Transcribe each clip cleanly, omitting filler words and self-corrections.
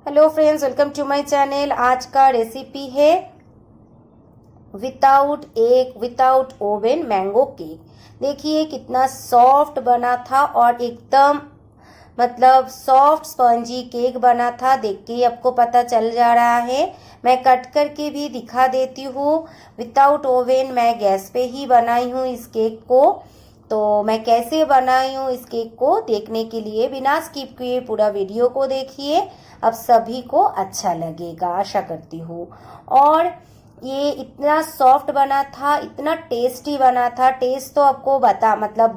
Hello friends, welcome to my channel. आज का recipe है without egg without oven mango cake. देखिए कितना सॉफ्ट बना था और एकदम सॉफ्ट स्पंजी केक बना था। देख के ही आपको पता चल जा रहा है। मैं कट करके भी दिखा देती हूँ। विदाउट ओवन मैं गैस पे ही बनाई हूँ इस केक को। तो मैं कैसे बनाई हूँ इस केक को देखने के लिए बिना स्किप किए पूरा वीडियो को देखिए। अब सभी को अच्छा लगेगा आशा करती हूँ। और ये इतना सॉफ्ट बना था, इतना टेस्टी बना था। टेस्ट तो आपको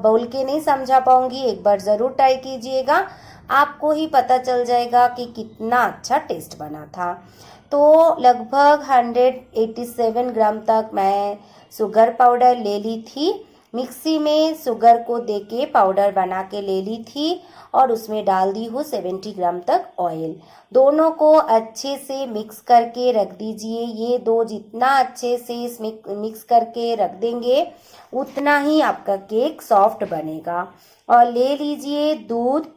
बोल के नहीं समझा पाऊंगी। एक बार ज़रूर ट्राई कीजिएगा, आपको ही पता चल जाएगा कि कितना अच्छा टेस्ट बना था। तो लगभग 187 ग्राम तक मैं शुगर पाउडर ले ली थी। मिक्सी में शुगर को देके पाउडर बना के ले ली थी और उसमें डाल दी हूँ 70 ग्राम तक ऑयल। दोनों को अच्छे से मिक्स करके रख दीजिए। ये दो जितना अच्छे से मिक्स करके रख देंगे उतना ही आपका केक सॉफ्ट बनेगा। और ले लीजिए दूध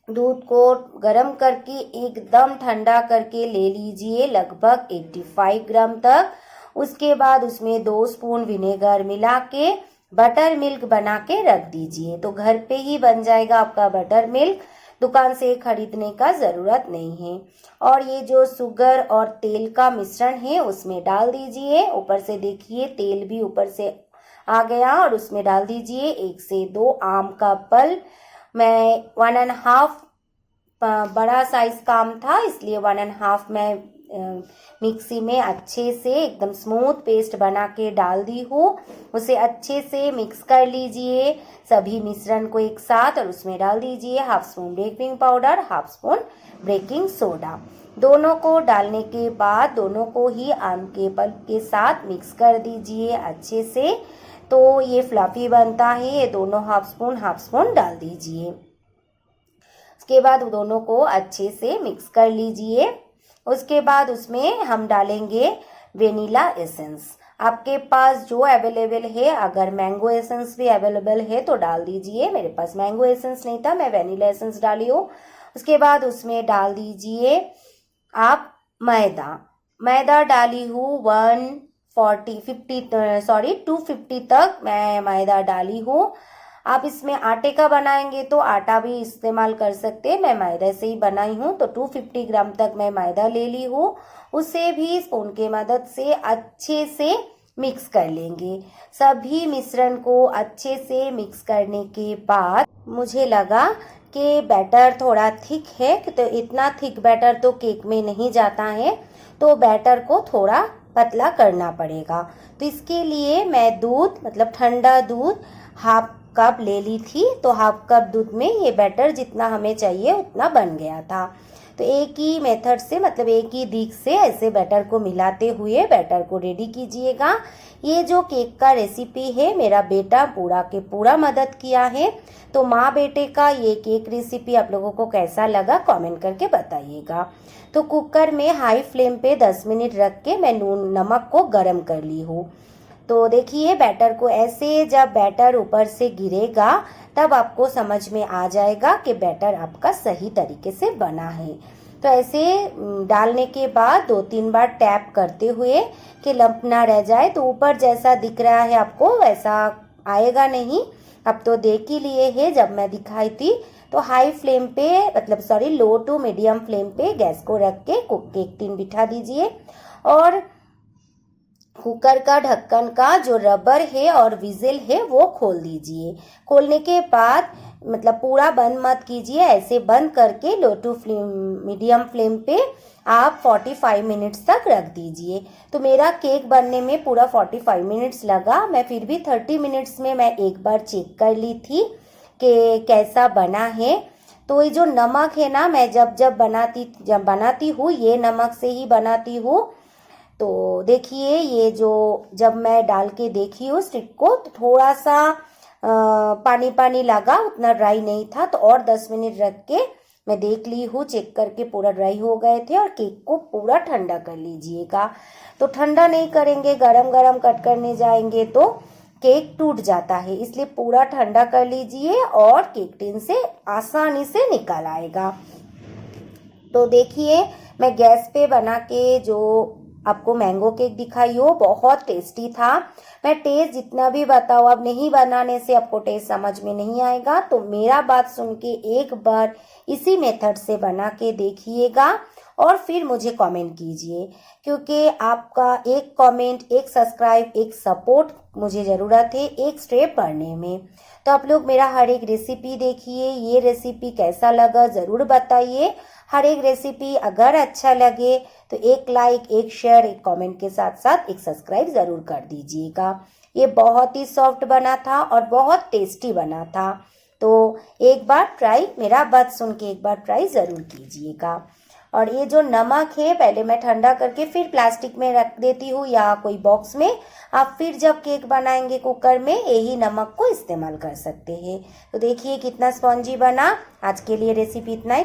को गरम करके एकदम ठंडा करके ले लीजिए लगभग 85 ग्राम तक। उसके बाद उसमें 2 स्पून विनेगर मिला के बटर मिल्क बना के रख दीजिए। तो घर पे ही बन जाएगा आपका बटर मिल्क, दुकान से खरीदने का ज़रूरत नहीं है। और ये जो शुगर और तेल का मिश्रण है उसमें डाल दीजिए। ऊपर से देखिए तेल भी ऊपर से आ गया। और उसमें डाल दीजिए 1 से 2 आम का पल्प। मैं 1.5 बड़ा साइज का आम था इसलिए 1.5 मैं मिक्सी में अच्छे से एकदम स्मूथ पेस्ट बना के डाल दी हूँ। उसे अच्छे से मिक्स कर लीजिए सभी मिश्रण को एक साथ। और उसमें डाल दीजिए 1/2 spoon baking powder, 1/2 spoon baking soda. दोनों को डालने के बाद दोनों को ही आम के पल्प के साथ मिक्स कर दीजिए अच्छे से। तो ये फ्लफी बनता है। ये दोनों 1/2 स्पून डाल दीजिए। उसके बाद दोनों को अच्छे से मिक्स कर लीजिए। उसके बाद उसमें हम डालेंगे वेनिला एसेंस। आपके पास जो अवेलेबल है, अगर मैंगो एसेंस भी अवेलेबल है तो डाल दीजिए। मेरे पास मैंगो एसेंस नहीं था, मैं वेनिला एसेंस डाली हूँ। उसके बाद उसमें डाल दीजिए आप मैदा डाली हूँ 250 तक मैं मैदा डाली हूँ। आप इसमें आटे का बनाएंगे तो आटा भी इस्तेमाल कर सकते हैं। मैं मैदा से ही बनाई हूँ। तो 250 ग्राम तक मैं मैदा ले ली हूँ। उसे भी स्पून के मदद से अच्छे से मिक्स कर लेंगे। सभी मिश्रण को अच्छे से मिक्स करने के बाद मुझे लगा कि बैटर थोड़ा थिक है, तो इतना थिक बैटर तो केक में नहीं जाता है, तो बैटर को थोड़ा पतला करना पड़ेगा। तो इसके लिए मैं ठंडा दूध 1/2 कप ले ली थी। तो 1/2 कप दूध में ये बैटर जितना हमें चाहिए उतना बन गया था। तो एक ही मेथड से एक ही दिख से ऐसे बैटर को मिलाते हुए बैटर को रेडी कीजिएगा। ये जो केक का रेसिपी है मेरा बेटा पूरा के पूरा मदद किया है। तो माँ बेटे का ये केक रेसिपी आप लोगों को कैसा लगा कमेंट करके बताइएगा। तो कुकर में हाई फ्लेम पे 10 मिनट रख के मैं नमक को गर्म कर ली हूँ। तो देखिए बैटर को ऐसे, जब बैटर ऊपर से गिरेगा तब आपको समझ में आ जाएगा कि बैटर आपका सही तरीके से बना है। तो ऐसे डालने के बाद 2-3 बार टैप करते हुए कि लंप ना रह जाए। तो ऊपर जैसा दिख रहा है आपको वैसा आएगा नहीं। अब तो देख ही लिए है, जब मैं दिखाई थी तो हाई फ्लेम पे लो टू मीडियम फ्लेम पे गैस को रख के केक टिन बिठा दीजिए। और कुकर का ढक्कन का जो रबर है और विजिल है वो खोल दीजिए। खोलने के बाद पूरा बंद मत कीजिए, ऐसे बंद करके लो टू मीडियम फ्लेम पे आप 45 मिनट्स तक रख दीजिए। तो मेरा केक बनने में पूरा 45 मिनट्स लगा। मैं फिर भी 30 मिनट्स में मैं एक बार चेक कर ली थी कि कैसा बना है। तो ये जो नमक है ना, मैं जब बनाती हूँ ये नमक से ही बनाती हूँ। तो देखिए ये जो जब मैं डाल के देखी हूँ स्टिक को तो थोड़ा सा पानी पानी लगा, उतना ड्राई नहीं था। तो और 10 मिनट रख के मैं देख ली हूँ, चेक करके पूरा ड्राई हो गए थे। और केक को पूरा ठंडा कर लीजिएगा। तो ठंडा नहीं करेंगे, गरम गरम कट करने जाएंगे तो केक टूट जाता है, इसलिए पूरा ठंडा कर लीजिए और केक टिन से आसानी से निकल आएगा। तो देखिए मैं गैस पे बना के जो आपको मैंगो केक दिखाई हो, बहुत टेस्टी था। मैं टेस्ट जितना भी बताऊँ, अब नहीं बनाने से आपको टेस्ट समझ में नहीं आएगा, तो मेरा बात सुन के एक बार इसी मेथड से बना के देखिएगा और फिर मुझे कमेंट कीजिए, क्योंकि आपका एक कमेंट, एक सब्सक्राइब, एक सपोर्ट मुझे ज़रूरत है एक स्टेप बढ़ने में। तो आप लोग मेरा हर एक रेसिपी देखिए, ये रेसिपी कैसा लगा ज़रूर बताइए। हर एक रेसिपी अगर अच्छा लगे तो एक लाइक, एक शेयर, एक कमेंट के साथ साथ एक सब्सक्राइब ज़रूर कर दीजिएगा। ये बहुत ही सॉफ्ट बना था और बहुत टेस्टी बना था, तो एक बार ट्राई, मेरा बात सुन के एक बार ट्राई ज़रूर कीजिएगा। और ये जो नमक है पहले मैं ठंडा करके फिर प्लास्टिक में रख देती हूँ या कोई बॉक्स में। आप फिर जब केक बनाएंगे कुकर में यही नमक को इस्तेमाल कर सकते हैं। तो देखिए कितना स्पॉन्जी बना। आज के लिए रेसिपी इतना ही।